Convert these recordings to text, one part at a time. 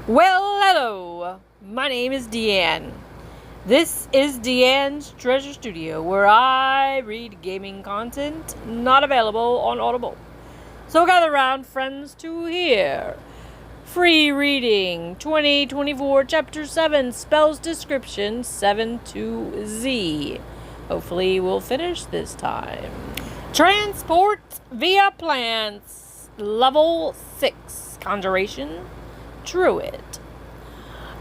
Well, hello. My name is Deanne. This is Deanne's Treasure Studio, where I read gaming content not available on Audible. So gather round, friends, to hear free reading 2024 Chapter 7 Spells Description 7 to Z. Hopefully we'll finish this time. Transport via plants. Level 6. Conjuration. Druid.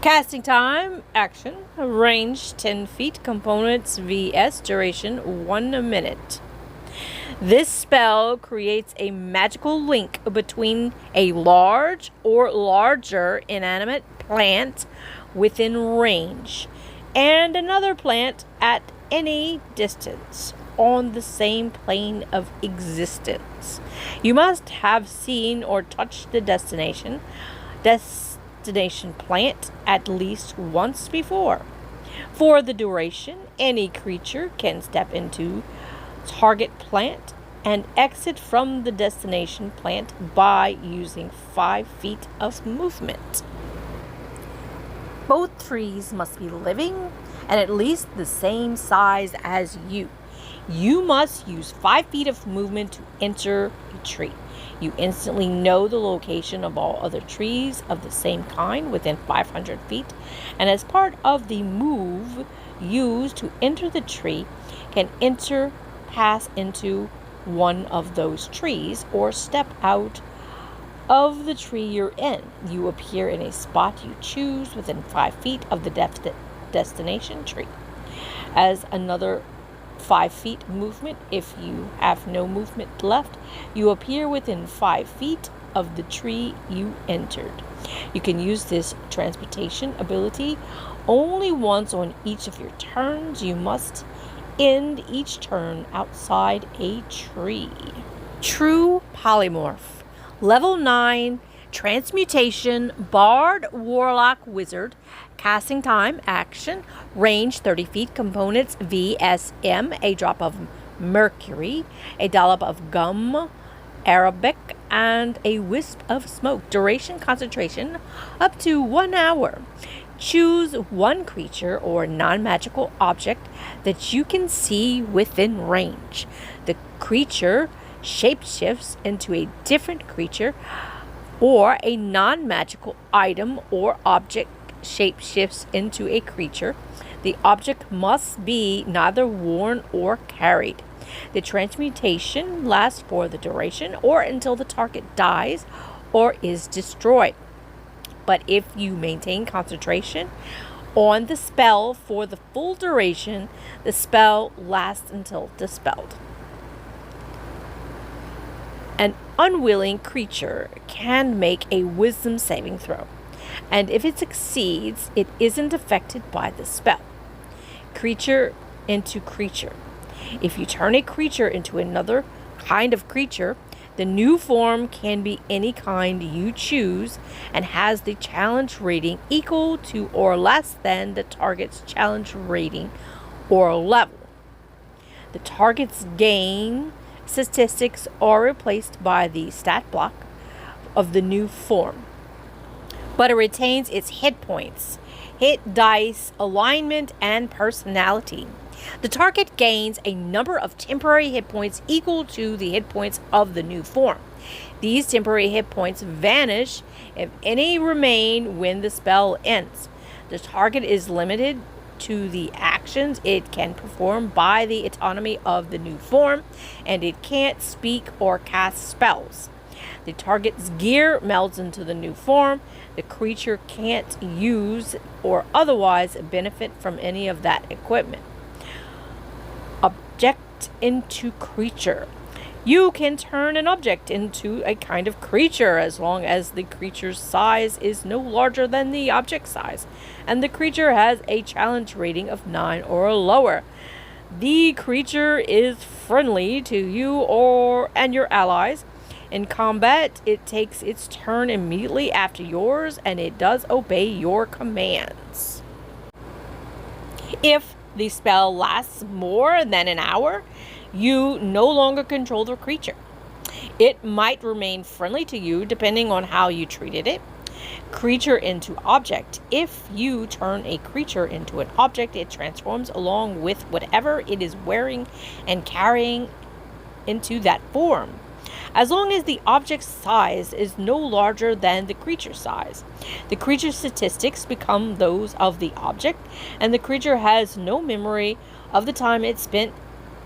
Casting time, action, range 10 feet, components VS, duration 1 minute. This spell creates a magical link between a large or larger inanimate plant within range and another plant at any distance on the same plane of existence. You must have seen or touched the destination plant at least once before. For the duration, any creature can step into target plant and exit from the destination plant by using 5 feet of movement. Both trees must be living and at least the same size as you. You must use 5 feet of movement to enter a tree. You instantly know the location of all other trees of the same kind within 500 feet, and as part of the move used to enter the tree, can pass into one of those trees or step out of the tree you're in. You appear in a spot you choose within 5 feet of the destination tree. As another 5 feet movement, if you have no movement left, you appear within 5 feet of the tree you entered. You can use this transportation ability only once on each of your turns. You must end each turn outside a tree. True Polymorph. Level 9. Transmutation, Bard, Warlock, Wizard. Casting time, action, range 30 feet, components VSM, a drop of mercury, a dollop of gum, Arabic, and a wisp of smoke. Duration, concentration, up to 1 hour. Choose one creature or non-magical object that you can see within range. The creature shapeshifts into a different creature, or a non-magical item or object shapeshifts into a creature. The object must be neither worn or carried. The transmutation lasts for the duration or until the target dies or is destroyed. But if you maintain concentration on the spell for the full duration, the spell lasts until dispelled. An unwilling creature can make a wisdom saving throw, and if it succeeds, it isn't affected by the spell. Creature into creature. If you turn a creature into another kind of creature, the new form can be any kind you choose and has the challenge rating equal to or less than the target's challenge rating or level. The target's gain statistics are replaced by the stat block of the new form, but it retains its hit points, hit dice, alignment, and personality. The target gains a number of temporary hit points equal to the hit points of the new form. These temporary hit points vanish if any remain when the spell ends. The target is limited to the actions it can perform by the autonomy of the new form, and it can't speak or cast spells. The target's gear melds into the new form. The creature can't use or otherwise benefit from any of that equipment. Object into creature. You can turn an object into a kind of creature as long as the creature's size is no larger than the object size, and the creature has a challenge rating of 9 or lower. The creature is friendly to you and your allies. In combat, it takes its turn immediately after yours, and it does obey your commands. If the spell lasts more than an hour, you no longer control the creature. It might remain friendly to you depending on how you treated it. Creature into object. If you turn a creature into an object, it transforms along with whatever it is wearing and carrying into that form, as long as the object's size is no larger than the creature's size. The creature's statistics become those of the object, and the creature has no memory of the time it spent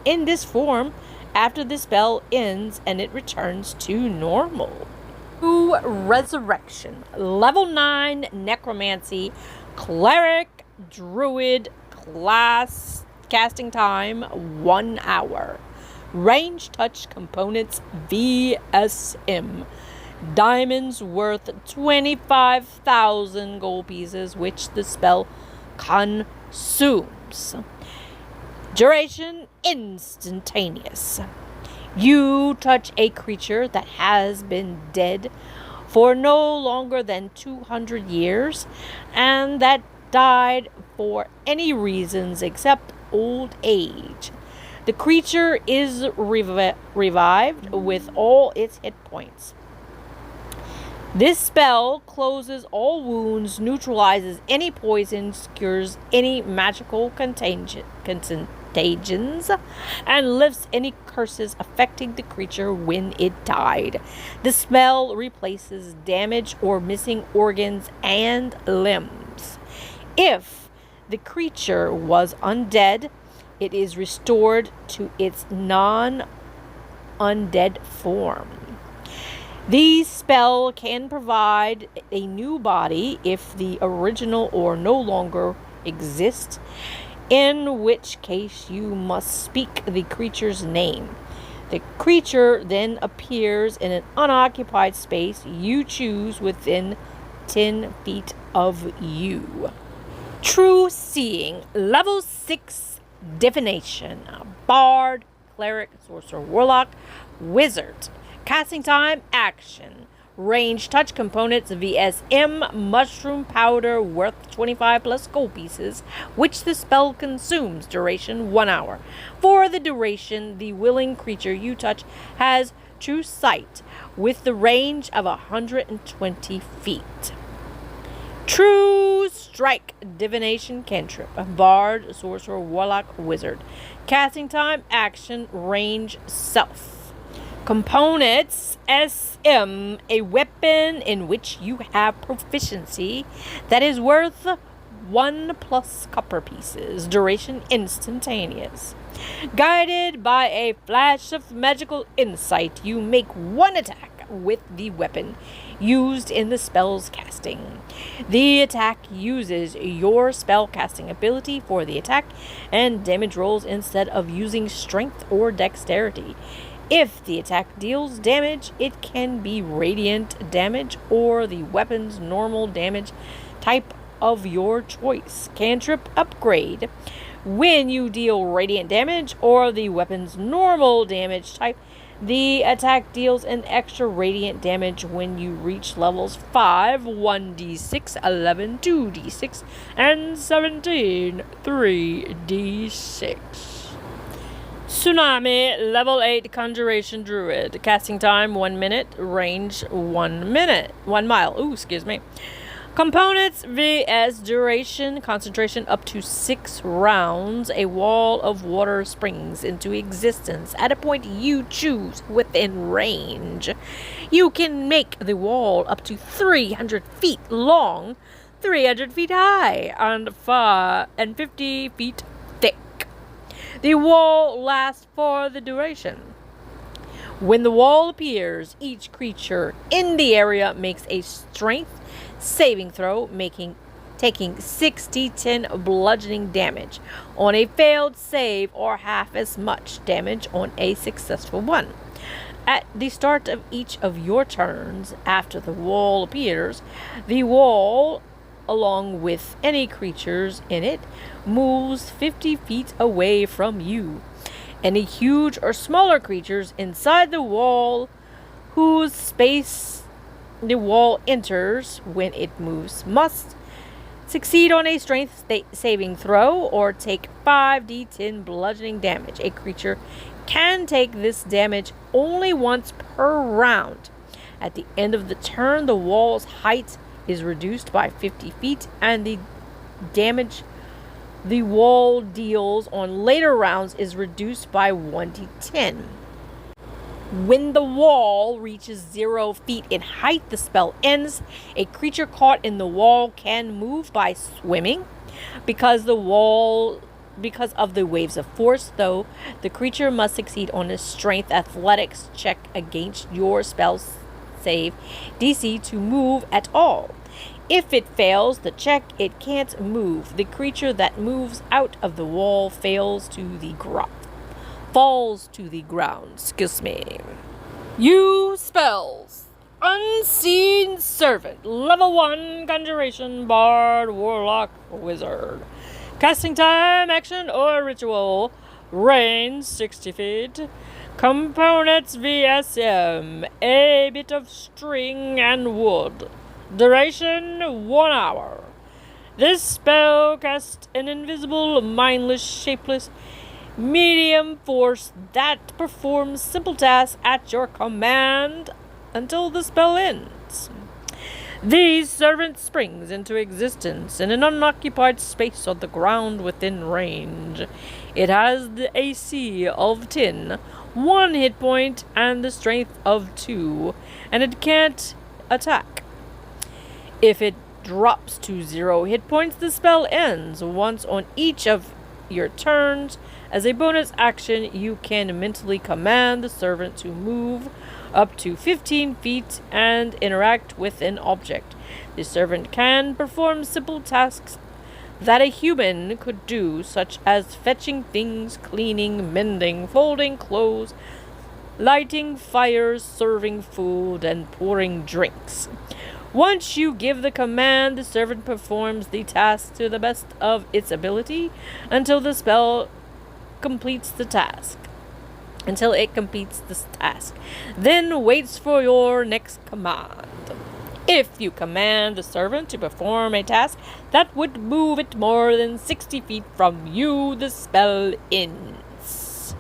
in this form after the spell ends and it returns to normal. Resurrection. Level 9 Necromancy. Cleric, Druid, class, casting time 1 hour. Range touch components VSM. Diamonds worth 25,000 gold pieces, which the spell consumes. Duration instantaneous. You touch a creature that has been dead for no longer than 200 years and that died for any reasons except old age. The creature is revived with all its hit points. This spell closes all wounds, neutralizes any poisons, cures any magical contagions, and lifts any curses affecting the creature when it died. The spell replaces damaged or missing organs and limbs. If the creature was undead, it is restored to its non-undead form. The spell can provide a new body if the original or no longer exists, in which case you must speak the creature's name. The creature then appears in an unoccupied space you choose within 10 feet of you. True Seeing. Level 6 Divination. Bard, Cleric, Sorcerer, Warlock, Wizard. Casting time, action. Range touch components VSM. Mushroom powder worth 25 plus gold pieces, which the spell consumes. Duration 1 hour. For the duration, the willing creature you touch has true sight with the range of 120 feet. True Strike. Divination cantrip. Bard, Sorcerer, Warlock, Wizard. Casting time, action, range, self. Components SM. A weapon in which you have proficiency that is worth 1 plus copper pieces. Duration instantaneous. Guided by a flash of magical insight, you make one attack with the weapon used in the spell's casting. The attack uses your spell casting ability for the attack and damage rolls instead of using strength or dexterity. If the attack deals damage, it can be radiant damage or the weapon's normal damage type of your choice. Cantrip upgrade. When you deal radiant damage or the weapon's normal damage type, the attack deals an extra radiant damage when you reach levels 5, 1d6, 11, 2d6, and 17, 3d6. Tsunami, level 8 Conjuration Druid. Casting time 1 minute, range 1 mile. Components VS duration, concentration up to 6 rounds. A wall of water springs into existence at a point you choose within range. You can make the wall up to 300 feet long, 300 feet high, and 50 feet thick. The wall lasts for the duration. When the wall appears, each creature in the area makes a strength saving throw, taking 6d10 bludgeoning damage on a failed save or half as much damage on a successful one. At the start of each of your turns after the wall appears, the wall, along with any creatures in it, moves 50 feet away from you. Any huge or smaller creatures inside the wall whose space the wall enters when it moves must succeed on a strength saving throw or take 5d10 bludgeoning damage. A creature can take this damage only once per round. At the end of the turn, the wall's height is reduced by 50 feet, and the damage the wall deals on later rounds is reduced by 1d10. When the wall reaches 0 feet in height, the spell ends. A creature caught in the wall can move by swimming. Because of the waves of force, though, the creature must succeed on a strength athletics check against your spell save DC to move at all. If it fails the check, it can't move. The creature that moves out of the wall falls to the ground. Use spells. Unseen Servant. Level 1 Conjuration, Bard, Warlock, Wizard. Casting time, action, or ritual. Range 60 feet. Components VSM. A bit of string and wood. Duration 1 hour. This spell casts an invisible, mindless, shapeless, medium force that performs simple tasks at your command until the spell ends. The servant springs into existence in an unoccupied space on the ground within range. It has the AC of 10, 1 hit point, and the strength of 2, and it can't attack. If it drops to 0 hit points, the spell ends once on each of your turns. As a bonus action, you can mentally command the servant to move up to 15 feet and interact with an object. The servant can perform simple tasks that a human could do, such as fetching things, cleaning, mending, folding clothes, lighting fires, serving food, and pouring drinks. Once you give the command, the servant performs the task to the best of its ability until the spell completes the task. Then waits for your next command. If you command the servant to perform a task that would move it more than 60 feet from you, the spell ends.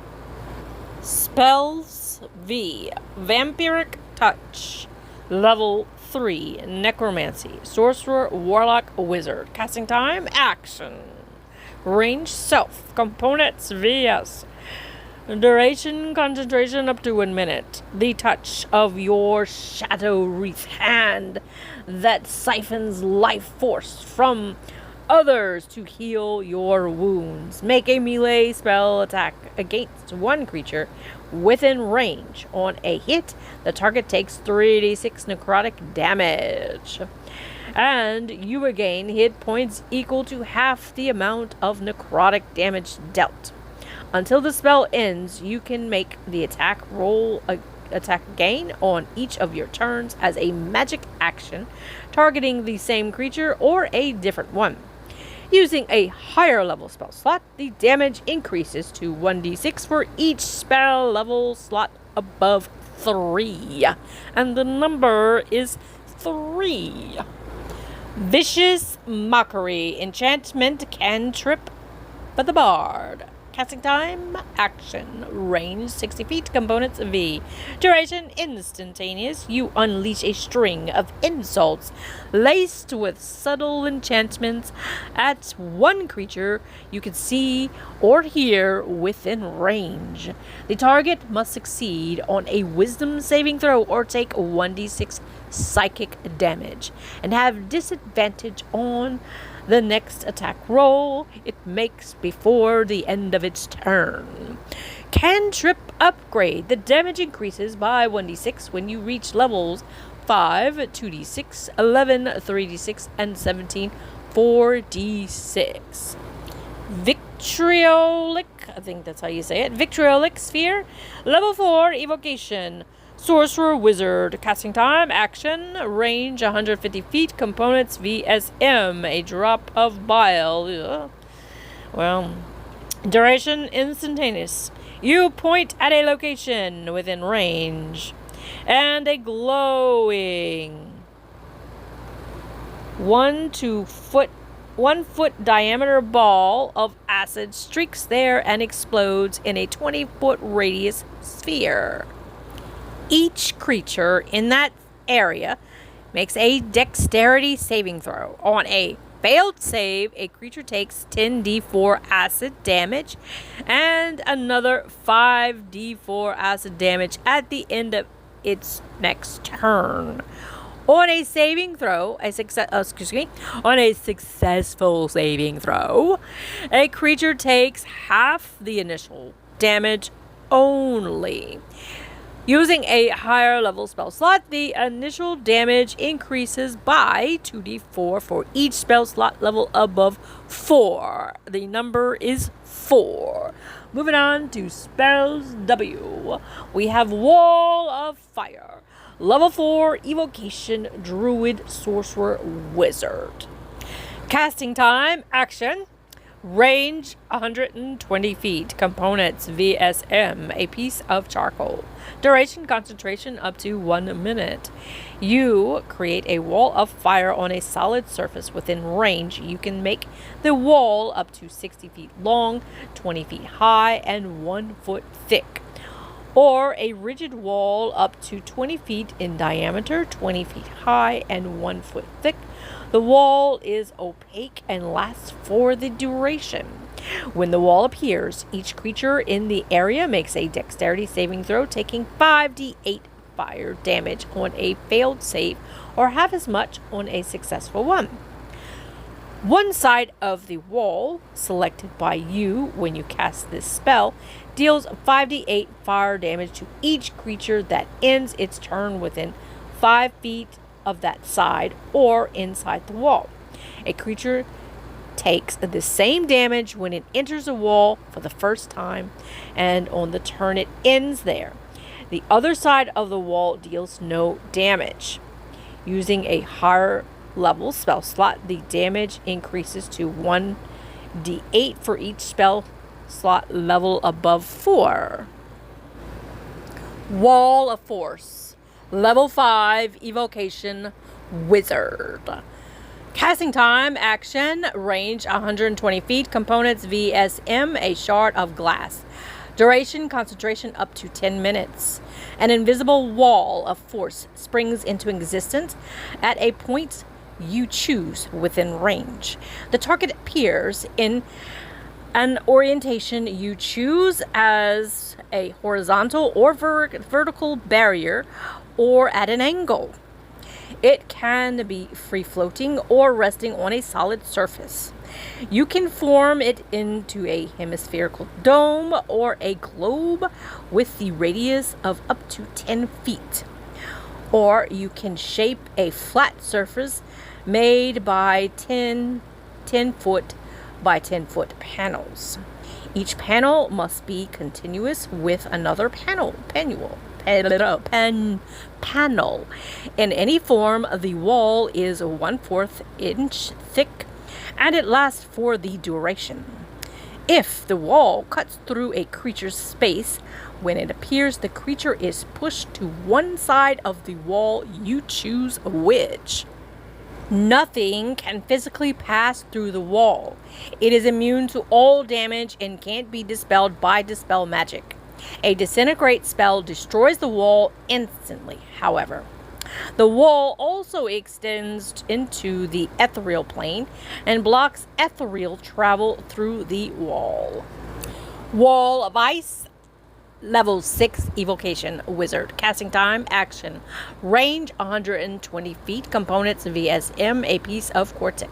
Spells V. Vampiric Touch. Level 3. Necromancy. Sorcerer, Warlock, Wizard. Casting time, action. Range, self. Components, VS. Duration, concentration up to 1 minute. The touch of your shadow-wreathed hand that siphons life force from others to heal your wounds. Make a melee spell attack against one creature within range. On a hit, the target takes 3d6 necrotic damage. And you regain hit points equal to half the amount of necrotic damage dealt. Until the spell ends, you can make the attack again on each of your turns as a magic action, targeting the same creature or a different one. Using a higher level spell slot, the damage increases to 1d6 for each spell level slot above 3. And the number is 3. Vicious Mockery. Enchantment cantrip for the bard. Casting time, action. Range 60 feet, components V. Duration instantaneous. You unleash a string of insults laced with subtle enchantments at one creature you can see or hear within range. The target must succeed on a wisdom saving throw or take 1d6 psychic damage and have disadvantage on the next attack roll it makes before the end of its turn. Cantrip upgrade. The damage increases by 1d6 when you reach levels 5, 2d6, 11, 3d6, and 17, 4d6. Vitriolic, I think that's how you say it. Vitriolic Sphere. Level 4, Evocation. Sorcerer, Wizard. Casting time, action. Range 150 feet. Components VSM. A drop of bile. Duration instantaneous. You point at a location within range. And a glowing 1 foot diameter ball of acid streaks there and explodes in a 20-foot radius sphere. Each creature in that area makes a dexterity saving throw. On a failed save, a creature takes 10d4 acid damage and another 5d4 acid damage at the end of its next turn. On a saving throw, on a successful saving throw, a creature takes half the initial damage only. Using a higher level spell slot, the initial damage increases by 2d4 for each spell slot level above 4. The number is 4. Moving on to spells W. We have Wall of Fire. Level 4 Evocation Druid Sorcerer Wizard. Casting time, action. Range 120 feet. Components VSM, a piece of charcoal. Duration concentration up to 1 minute. You create a wall of fire on a solid surface within range. You can make the wall up to 60 feet long, 20 feet high, and 1 foot thick. Or a rigid wall up to 20 feet in diameter, 20 feet high, and 1 foot thick. The wall is opaque and lasts for the duration. When the wall appears, each creature in the area makes a dexterity saving throw, taking 5d8 fire damage on a failed save, or half as much on a successful one. One side of the wall, selected by you when you cast this spell, deals 5d8 fire damage to each creature that ends its turn within 5 feet of that side or inside the wall. A creature takes the same damage when it enters a wall for the first time, and on the turn it ends there. The other side of the wall deals no damage. Using a higher level spell slot, the damage increases to 1d8 for each spell slot level above 4. Wall of Force. Level 5 Evocation Wizard. Casting time, action, range 120 feet, components VSM, a shard of glass. Duration, concentration up to 10 minutes. An invisible wall of force springs into existence at a point you choose within range. The target appears in an orientation you choose as a horizontal or vertical barrier, or at an angle. It can be free-floating or resting on a solid surface. You can form it into a hemispherical dome or a globe with the radius of up to 10 feet. Or you can shape a flat surface made by 10 foot by 10 foot panels. Each panel must be continuous with another panel. In any form, the wall is 1/4 inch thick, and it lasts for the duration. If the wall cuts through a creature's space, when it appears, the creature is pushed to one side of the wall. You choose which. Nothing can physically pass through the wall. It is immune to all damage and can't be dispelled by dispel magic. A disintegrate spell destroys the wall instantly, however. The wall also extends into the ethereal plane and blocks ethereal travel through the wall. Wall of Ice. Level 6 Evocation Wizard. Casting time, action. Range 120 feet. Components VSM, a piece of cortex.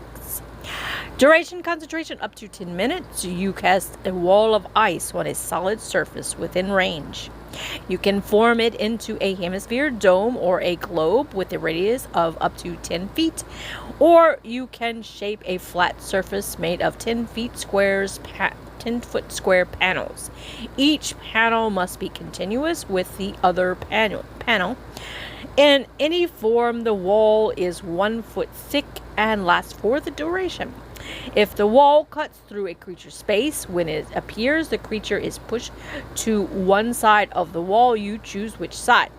Duration, concentration up to 10 minutes. You cast a wall of ice on a solid surface within range. You can form it into a hemisphere, dome, or a globe with a radius of up to 10 feet. Or you can shape a flat surface made of 10 foot square panels. Each panel must be continuous with the other panel. In any form, the wall is 1 foot thick and lasts for the duration. If the wall cuts through a creature's space, when it appears, the creature is pushed to one side of the wall. You choose which side.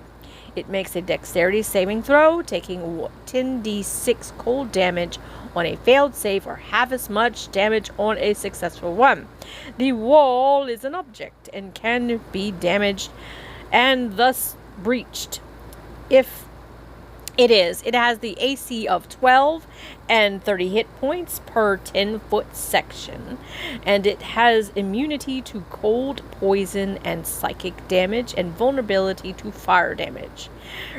It makes a dexterity saving throw, taking 10d6 cold damage on a failed save, or half as much damage on a successful one. The wall is an object and can be damaged and thus breached. If It is. It has the AC of 12 and 30 hit points per 10-foot section. And it has immunity to cold, poison, and psychic damage, and vulnerability to fire damage.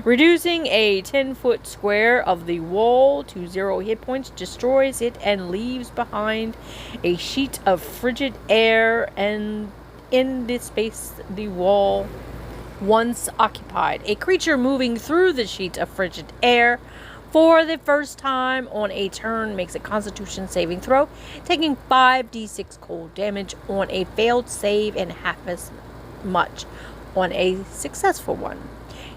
Reducing a 10-foot square of the wall to 0 hit points destroys it and leaves behind a sheet of frigid air and in the space the wall once occupied. A creature moving through the sheet of frigid air for the first time on a turn makes a Constitution saving throw, taking 5d6 cold damage on a failed save and half as much on a successful one.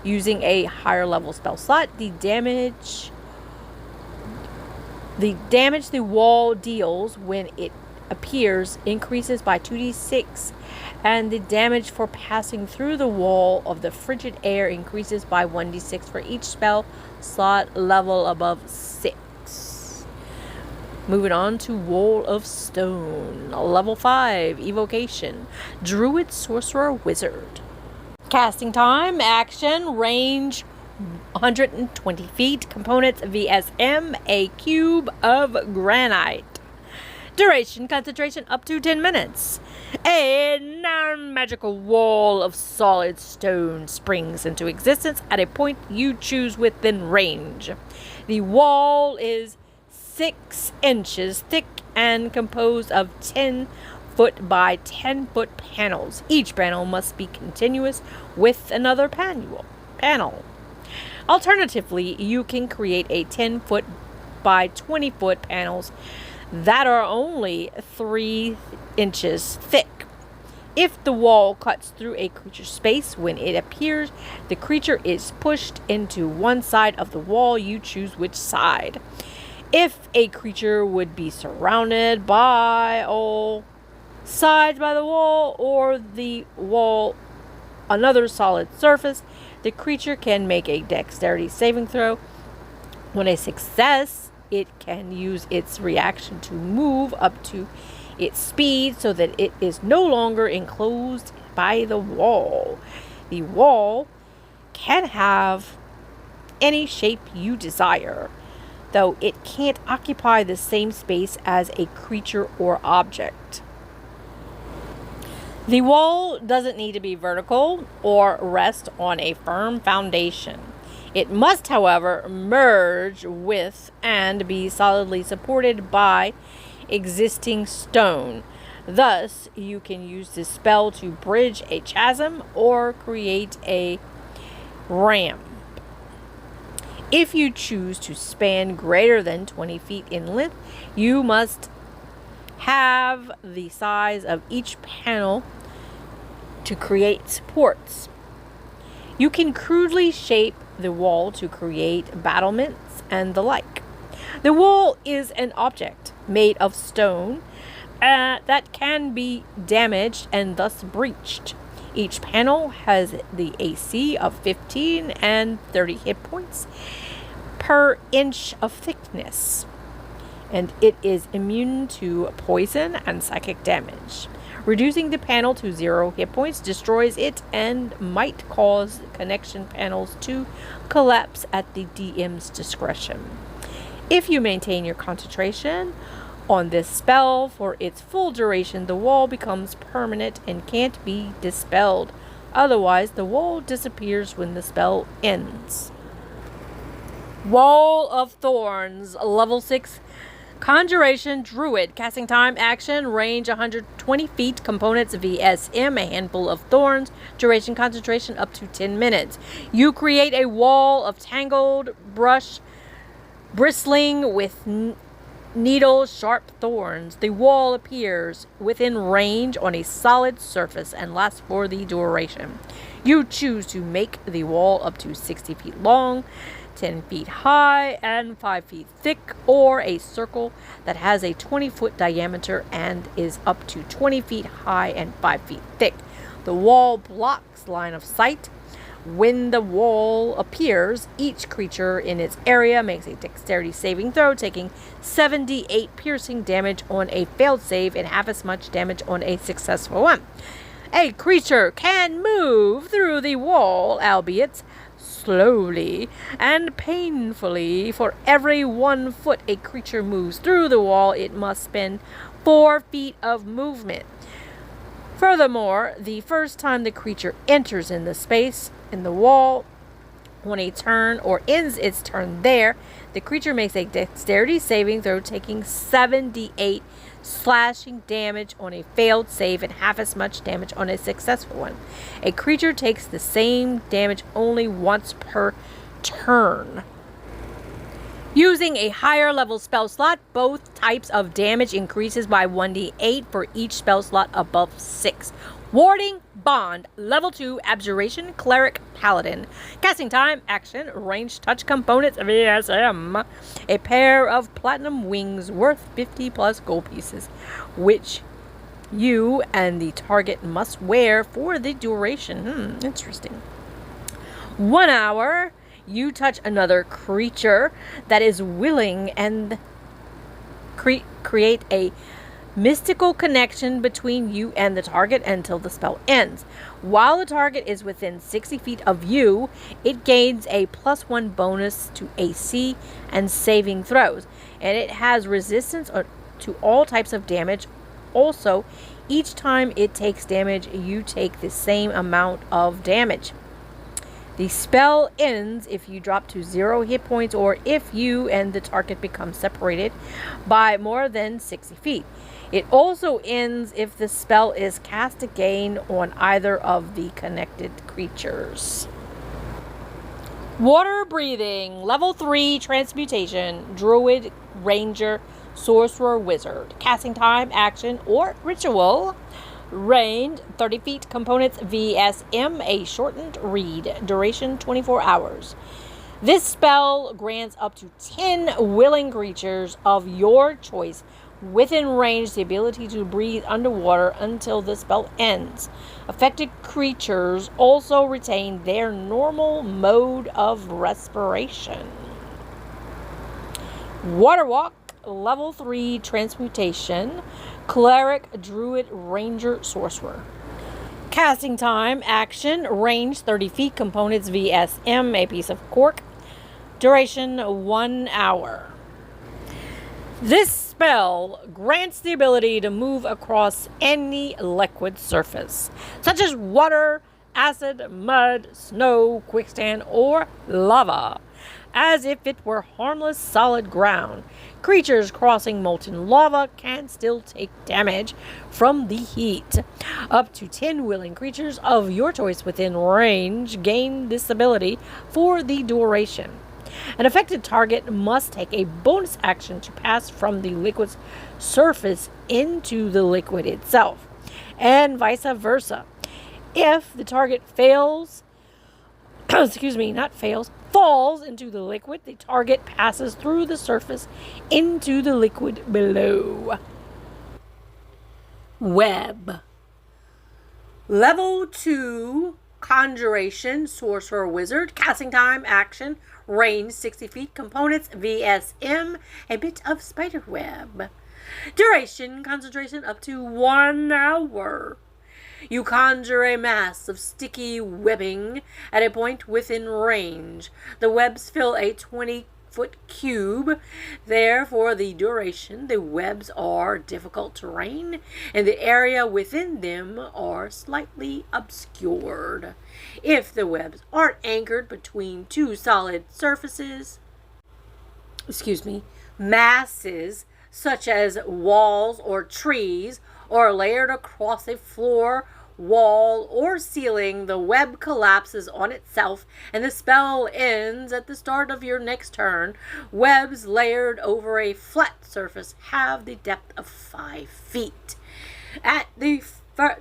Using a higher level spell slot, the damage the wall deals when it appears increases by 2d6, and the damage for passing through the wall of the frigid air increases by 1d6 for each spell slot level above 6. Moving on to Wall of Stone. Level 5, Evocation. Druid, Sorcerer, Wizard. Casting time, action, range 120 feet. Components VSM, a cube of granite. Duration, concentration up to 10 minutes. A non-magical wall of solid stone springs into existence at a point you choose within range. The wall is 6 inches thick and composed of 10-foot by 10-foot panels. Each panel must be continuous with another panel. Alternatively, you can create a 10-foot by 20-foot panels that are only 3 inches thick. If the wall cuts through a creature's space when it appears, the creature is pushed into one side of the wall. You choose which side. If a creature would be surrounded by all sides by the wall or the wall another solid surface, the creature can make a dexterity saving throw. When a success, it can use its reaction to move up to its speed so that it is no longer enclosed by the wall. The wall can have any shape you desire, though it can't occupy the same space as a creature or object. The wall doesn't need to be vertical or rest on a firm foundation. It must, however, merge with and be solidly supported by existing stone. Thus, you can use this spell to bridge a chasm or create a ramp. If you choose to span greater than 20 feet in length, you must have the size of each panel to create supports. You can crudely shape the wall to create battlements and the like. The wall is an object made of stone that can be damaged and thus breached. Each panel has the AC of 15 and 30 hit points per inch of thickness, and it is immune to poison and psychic damage. Reducing the panel to 0 hit points destroys it and might cause connection panels to collapse at the DM's discretion. If you maintain your concentration on this spell for its full duration, the wall becomes permanent and can't be dispelled. Otherwise, the wall disappears when the spell ends. Wall of Thorns, level 6. Conjuration, Druid. Casting time, action, range 120 feet. Components VSM, a handful of thorns. Duration, concentration up to 10 minutes. You create a wall of tangled brush bristling with needle-sharp thorns. The wall appears within range on a solid surface and lasts for the duration. You choose to make the wall up to 60 feet long, 10 feet high, and 5 feet thick, or a circle that has a 20-foot diameter and is up to 20 feet high and 5 feet thick. The wall blocks line of sight. When the wall appears, each creature in its area makes a dexterity saving throw, taking 78 piercing damage on a failed save and half as much damage on a successful one. A creature can move through the wall, albeit slowly and painfully. For every 1 foot a creature moves through the wall, it must spend 4 feet of movement. Furthermore, the first time the creature enters in the space in the wall on a turn or ends its turn there, the creature makes a dexterity saving throw, taking 78 slashing damage on a failed save and half as much damage on a successful one. A creature takes the same damage only once per turn. Using a higher level spell slot, both types of damage increases by 1d8 for each spell slot above 6. Warding, Bond, Level 2, Abjuration, Cleric, Paladin. Casting time, action, range, touch components, VSM. A pair of platinum wings worth 50 plus gold pieces, which you and the target must wear for the duration. Interesting. 1 hour. You touch another creature that is willing and create a mystical connection between you and the target until the spell ends. While the target is within 60 feet of you, it gains a +1 bonus to AC and saving throws, and it has resistance to all types of damage. Also, each time it takes damage, you take the same amount of damage. The spell ends if you drop to 0 hit points or if you and the target become separated by more than 60 feet. It also ends if the spell is cast again on either of the connected creatures. Water breathing, level 3 transmutation, druid, ranger, sorcerer, wizard. Casting time, action, or ritual. Range 30 feet. Components VSM, a shortened read. Duration 24 hours. This spell grants up to 10 willing creatures of your choice within range the ability to breathe underwater until the spell ends. Affected creatures also retain their normal mode of respiration. Water walk, level 3 transmutation, cleric, druid, ranger, sorcerer. Casting time, action, range 30 feet, components VSM, a piece of cork. Duration 1 hour. This spell grants the ability to move across any liquid surface, such as water, acid, mud, snow, quicksand, or lava, as if it were harmless solid ground. Creatures crossing molten lava can still take damage from the heat. Up to 10 willing creatures of your choice within range gain this ability for the duration. An affected target must take a bonus action to pass from the liquid's surface into the liquid itself, and vice versa. If the target falls into the liquid, the target passes through the surface into the liquid below. Web. Level 2 Conjuration, Sorcerer, Wizard. Casting time, action, range 60 feet, components VSM, a bit of spider web. Duration, concentration up to 1 hour. You conjure a mass of sticky webbing at a point within range. The webs fill a 20-foot cube. There, for the duration, the webs are difficult terrain, and the area within them are slightly obscured. If the webs aren't anchored between two solid masses, such as walls or trees, or layered across a floor, wall, or ceiling, the web collapses on itself and the spell ends at the start of your next turn. Webs layered over a flat surface have the depth of 5 feet. At the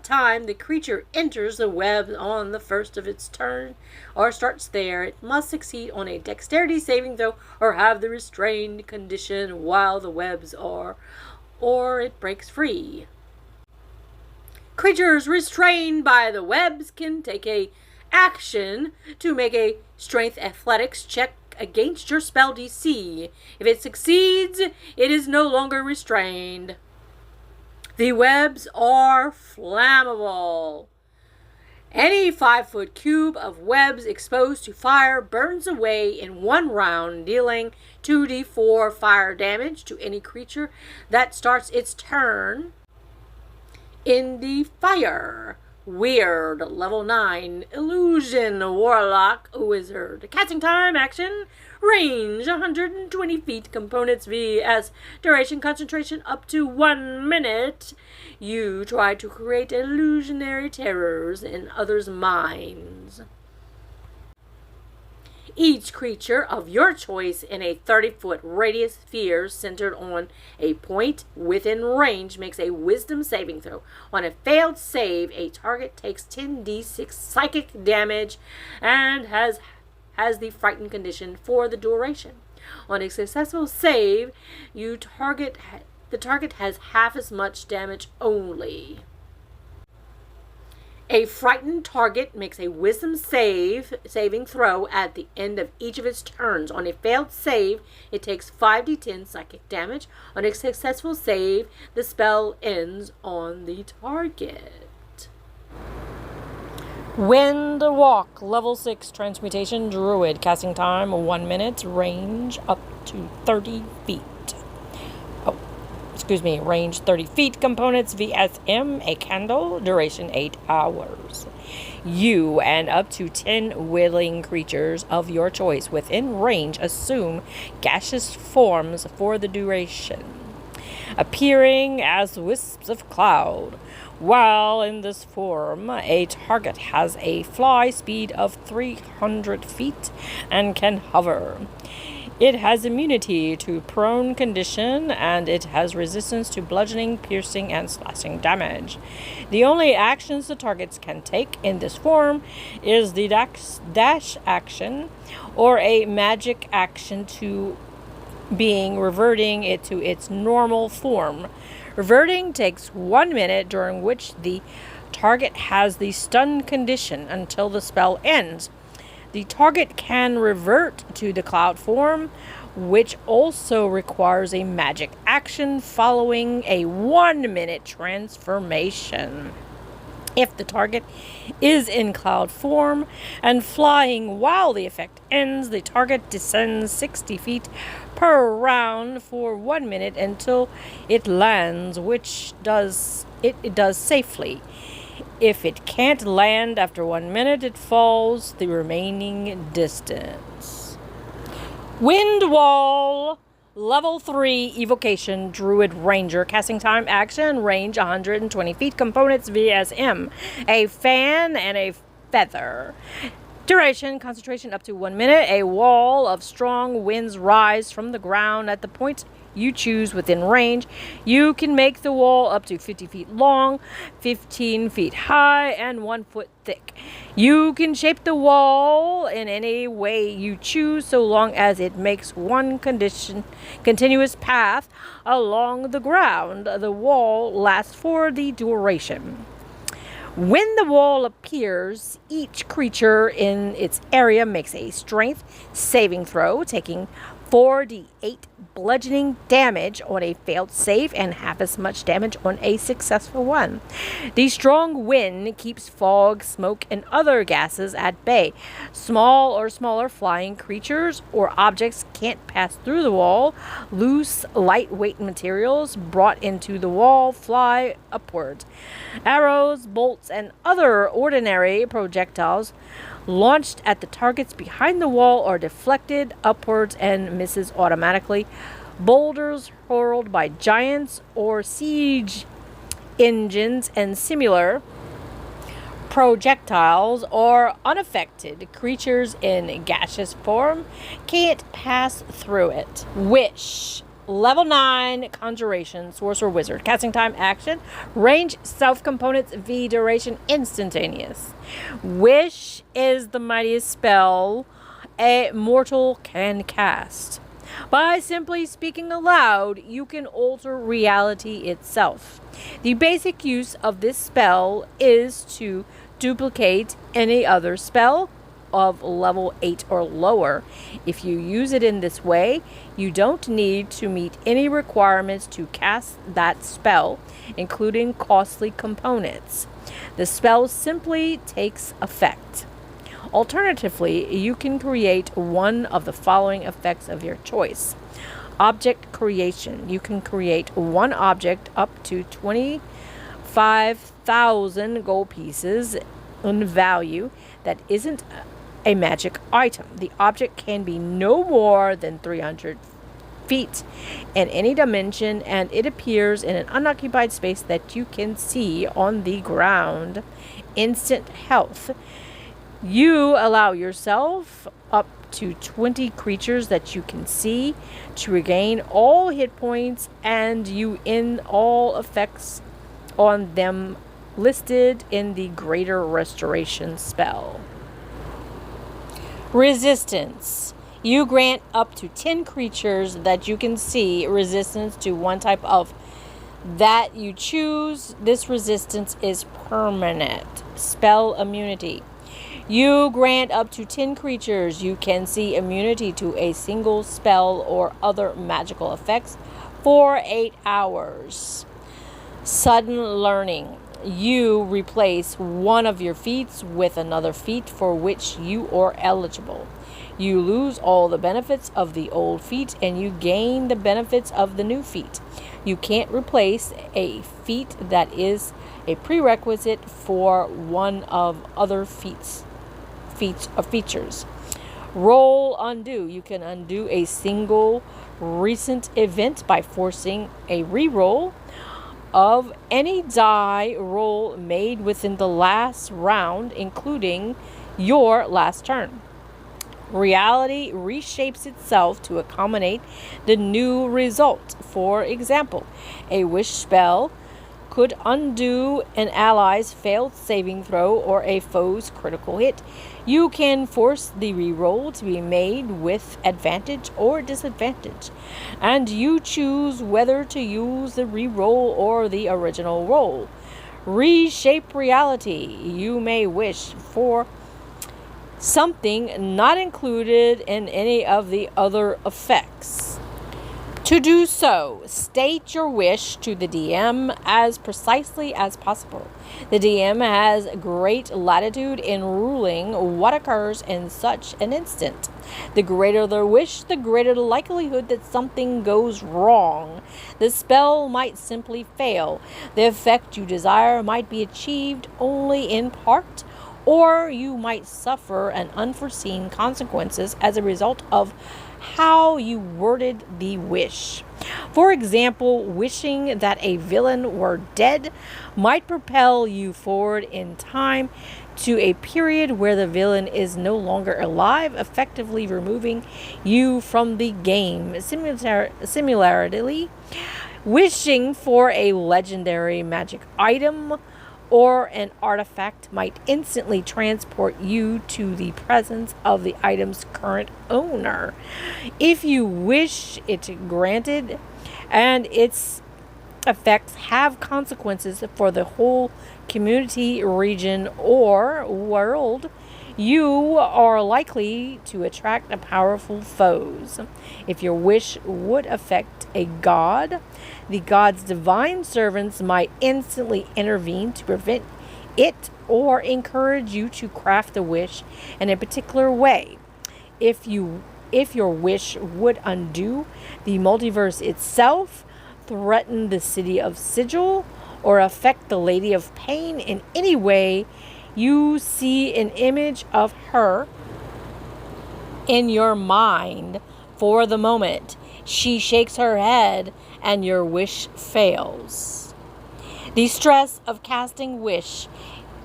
time the creature enters the web on the first of its turn or starts there, it must succeed on a dexterity saving throw or have the restrained condition while the webs are, or it breaks free. Creatures restrained by the webs can take a action to make a strength athletics check against your spell DC. If it succeeds, it is no longer restrained. The webs are flammable Any 5-foot cube of webs exposed to fire burns away in one round, dealing 2d4 fire damage to any creature that starts its turn in the fire. Weird. Level 9. Illusion. Warlock. Wizard. Casting time. Action. Range 120 feet. Components VS. Duration concentration up to 1 minute. You try to create illusionary terrors in others' minds. Each creature of your choice in a 30-foot radius sphere centered on a point within range makes a wisdom saving throw. On a failed save, a target takes 10d6 psychic damage and has the frightened condition for the duration. On a successful save, the target has half as much damage only. A frightened target makes a wisdom saving throw at the end of each of its turns. On a failed save, it takes 5d10 psychic damage. On a successful save, the spell ends on the target. Wind Walk, level 6 transmutation druid. Casting time 1 minute, range up to 30 feet. Range 30 feet. Components VSM, a candle, duration 8 hours. You and up to 10 willing creatures of your choice within range assume gaseous forms for the duration, appearing as wisps of cloud. While in this form, a target has a fly speed of 300 feet and can hover. It has immunity to prone condition, and it has resistance to bludgeoning, piercing, and slashing damage. The only actions the targets can take in this form is the dash action or a magic action to being reverting it to its normal form. Reverting takes 1 minute, during which the target has the stun condition until the spell ends. The target can revert to the cloud form, which also requires a magic action following a 1 minute transformation. If the target is in cloud form and flying while the effect ends, the target descends 60 feet per round for 1 minute until it lands, which it does safely. If it can't land after 1 minute, it falls the remaining distance. Wind Wall, level 3 evocation druid ranger. Casting time action, range 120 feet. Components VSM, a fan and a feather. Duration, concentration up to 1 minute. A wall of strong winds rise from the ground at the point you choose within range. You can make the wall up to 50 feet long, 15 feet high, and 1 foot thick. You can shape the wall in any way you choose, so long as it makes one continuous path along the ground. The wall lasts for the duration. When the wall appears, each creature in its area makes a strength saving throw, taking 4d8 bludgeoning damage on a failed save and half as much damage on a successful one. The strong wind keeps fog, smoke, and other gases at bay. Small or smaller flying creatures or objects can't pass through the wall. Loose, lightweight materials brought into the wall fly upwards. Arrows, bolts, and other ordinary projectiles launched at the targets behind the wall are deflected upwards and misses automatically. Boulders hurled by giants or siege engines and similar projectiles are unaffected. Creatures in gaseous form can't pass through it. Wish. Level 9 Conjuration, Sorcerer Wizard. Casting time action. Range self-components V. Duration instantaneous. Wish is the mightiest spell a mortal can cast. By simply speaking aloud, you can alter reality itself. The basic use of this spell is to duplicate any other spell, of level 8 or lower. If you use it in this way, you don't need to meet any requirements to cast that spell, including costly components. The spell simply takes effect. Alternatively, you can create one of the following effects of your choice. Object creation. You can create one object up to 25,000 gold pieces in value that isn't a magic item. The object can be no more than 300 feet in any dimension, and it appears in an unoccupied space that you can see on the ground. Instant health. You allow yourself up to 20 creatures that you can see to regain all hit points, and you end all effects on them listed in the Greater Restoration spell. Resistance. You grant up to 10 creatures that you can see resistance to one type of that you choose. This resistance is permanent. Spell immunity. You grant up to 10 creatures you can see immunity to a single spell or other magical effects for 8 hours. Sudden learning. You replace one of your feats with another feat for which you are eligible. You lose all the benefits of the old feat and you gain the benefits of the new feat. You can't replace a feat that is a prerequisite for one of other features. Roll undo. You can undo a single recent event by forcing a reroll of any die roll made within the last round, including your last turn. Reality reshapes itself to accommodate the new result. For example, a wish spell could undo an ally's failed saving throw or a foe's critical hit. You can force the reroll to be made with advantage or disadvantage, and you choose whether to use the reroll or the original roll. Reshape reality. You may wish for something not included in any of the other effects. To do so, state your wish to the DM as precisely as possible. The DM has great latitude in ruling what occurs in such an instant. The greater the wish, the greater the likelihood that something goes wrong. The spell might simply fail. The effect you desire might be achieved only in part, or you might suffer an unforeseen consequences as a result of how you worded the wish. For example, wishing that a villain were dead might propel you forward in time to a period where the villain is no longer alive, effectively removing you from the game. Similarly, wishing for a legendary magic item or an artifact might instantly transport you to the presence of the item's current owner. If you wish it granted and its effects have consequences for the whole community, region, or world, you are likely to attract powerful foes. If your wish would affect a god, the god's divine servants might instantly intervene to prevent it or encourage you to craft a wish in a particular way. If your wish would undo the multiverse itself, threaten the city of Sigil, or affect the Lady of Pain in any way, you see an image of her in your mind for the moment. She shakes her head and your wish fails. The stress of casting wish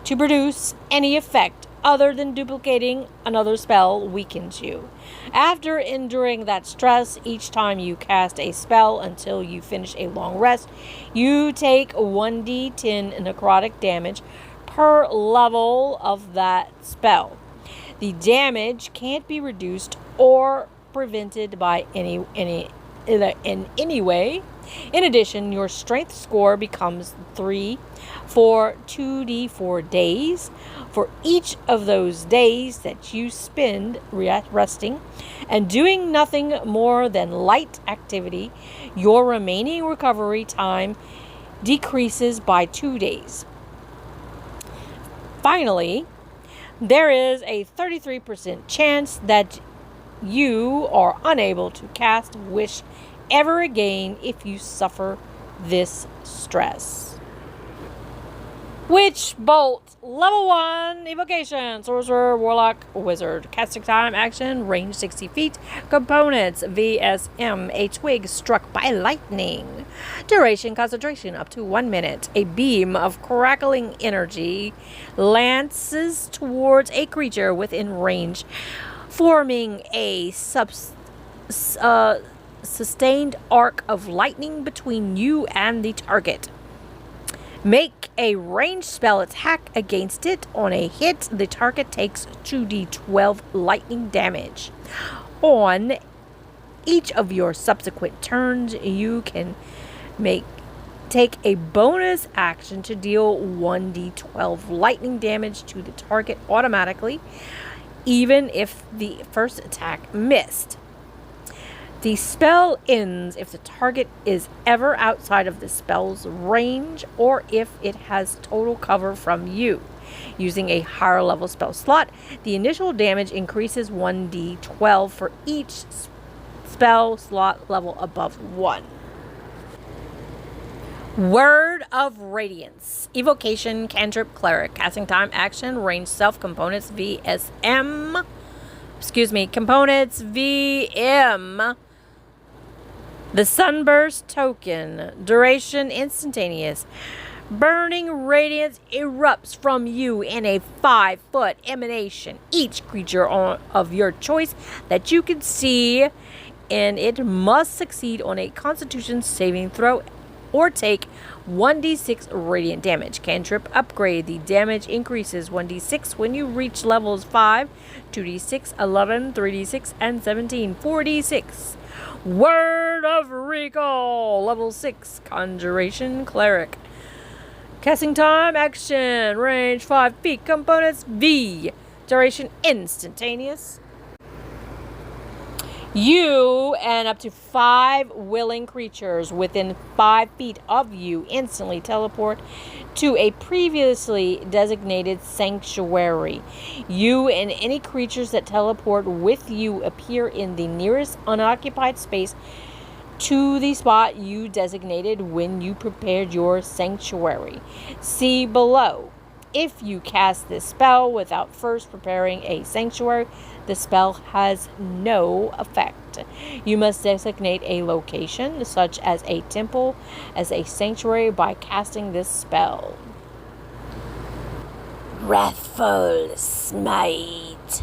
to produce any effect other than duplicating another spell weakens you. After enduring that stress, each time you cast a spell until you finish a long rest, you take 1d10 necrotic damage per level of that spell. The damage can't be reduced or prevented by in any way. In addition, your strength score becomes 3 for 2d4 days. For each of those days that you spend resting and doing nothing more than light activity, your remaining recovery time decreases by 2 days. Finally, there is a 33% chance that you are unable to cast Wish ever again if you suffer this stress. Witch Bolt, level 1, evocation, sorcerer, warlock, wizard. Casting time, action, range 60 feet. Components, VSM, a twig struck by lightning. Duration, concentration, up to 1 minute. A beam of crackling energy lances towards a creature within range, forming a sustained arc of lightning between you and the target. Make a ranged spell attack against it. On a hit, the target takes 2d12 lightning damage. On each of your subsequent turns, you can take a bonus action to deal 1d12 lightning damage to the target automatically, even if the first attack missed. The spell ends if the target is ever outside of the spell's range or if it has total cover from you. Using a higher level spell slot, the initial damage increases 1d12 for each spell slot level above 1. Word of Radiance. Evocation, cantrip, cleric. Casting time, action, range, self, components, components, VM. The Sunburst token. Duration, instantaneous. Burning radiance erupts from you in a 5-foot emanation. Each creature of your choice that you can see, and it must succeed on a Constitution saving throw or take 1d6 radiant damage. Cantrip upgrade. The damage increases 1d6 when you reach levels 5, 2d6, 11, 3d6, and 17, 4d6. Word of Recall, level 6, Conjuration Cleric. Casting time, action, range 5 feet, components V, duration instantaneous. You and up to 5 willing creatures within 5 feet of you instantly teleport to a previously designated sanctuary. You and any creatures that teleport with you appear in the nearest unoccupied space to the spot you designated when you prepared your sanctuary. See below. If you cast this spell without first preparing a sanctuary, the spell has no effect. You must designate a location, such as a temple, as a sanctuary by casting this spell. Wrathful Smite.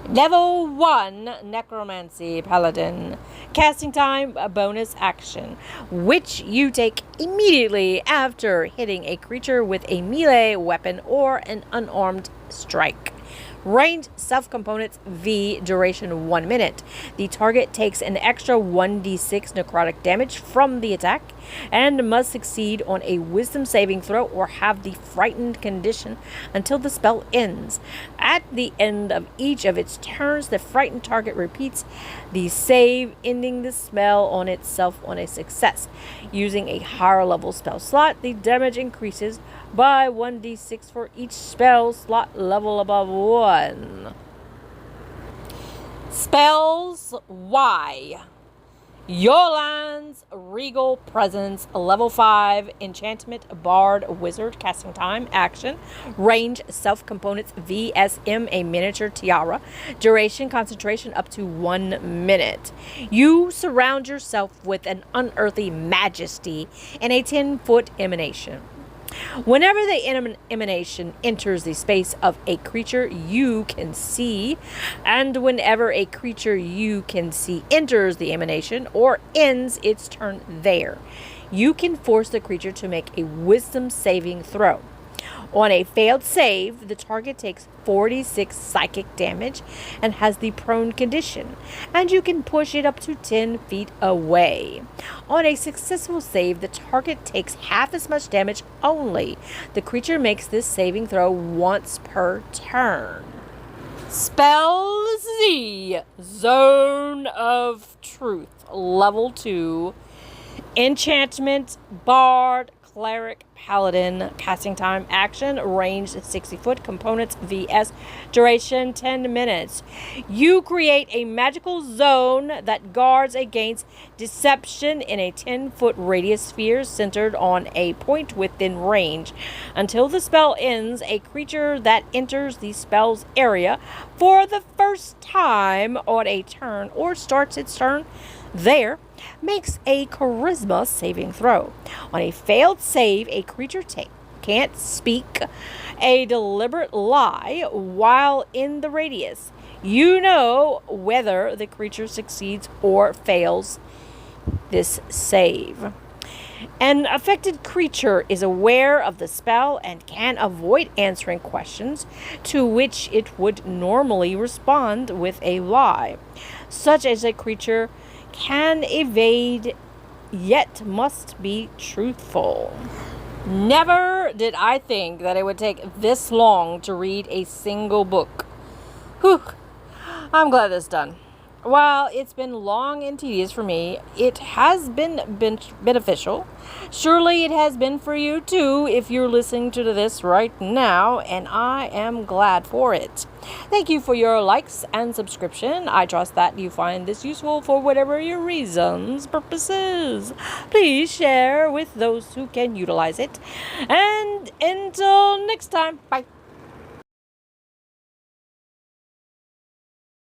Level 1, Necromancy Paladin. Casting time, a bonus action, which you take immediately after hitting a creature with a melee weapon or an unarmed strike. Range, self-components, V, duration 1 minute. The target takes an extra 1d6 necrotic damage from the attack and must succeed on a wisdom saving throw or have the frightened condition until the spell ends. At the end of each of its turns, the frightened target repeats the save, ending the spell on itself on a success. Using a higher level spell slot, the damage increases by 1d6 for each spell slot level above 1. Spells Y. Yolan's Regal Presence, level 5, enchantment, bard, wizard, casting time, action, range, self-components, VSM, a miniature tiara, duration, concentration, up to 1 minute. You surround yourself with an unearthly majesty in a 10-foot emanation. Whenever the emanation enters the space of a creature you can see, and whenever a creature you can see enters the emanation or ends its turn there, you can force the creature to make a wisdom saving throw. On a failed save, the target takes 46 psychic damage and has the prone condition, and you can push it up to 10 feet away. On a successful save, the target takes half as much damage only. The creature makes this saving throw once per turn. Spell Z, Zone of Truth, Level 2, Enchantment, Bard, Cleric, Paladin, casting time, action, range 60 foot, components VS, duration 10 minutes. You create a magical zone that guards against deception in a 10-foot radius sphere centered on a point within range. Until the spell ends, a creature that enters the spell's area for the first time on a turn or starts its turn there makes a charisma saving throw. On a failed save, a creature can't speak a deliberate lie while in the radius. You know whether the creature succeeds or fails this save. An affected creature is aware of the spell and can avoid answering questions to which it would normally respond with a lie, such as a creature can evade yet must be truthful. Never did I think that it would take this long to read a single book. Whew, I'm glad that's done. While it's been long and tedious for me, it has been beneficial. Surely it has been for you too if you're listening to this right now, and I am glad for it. Thank you for your likes and subscription. I trust that you find this useful for whatever your purposes. Please share with those who can utilize it. And until next time, bye.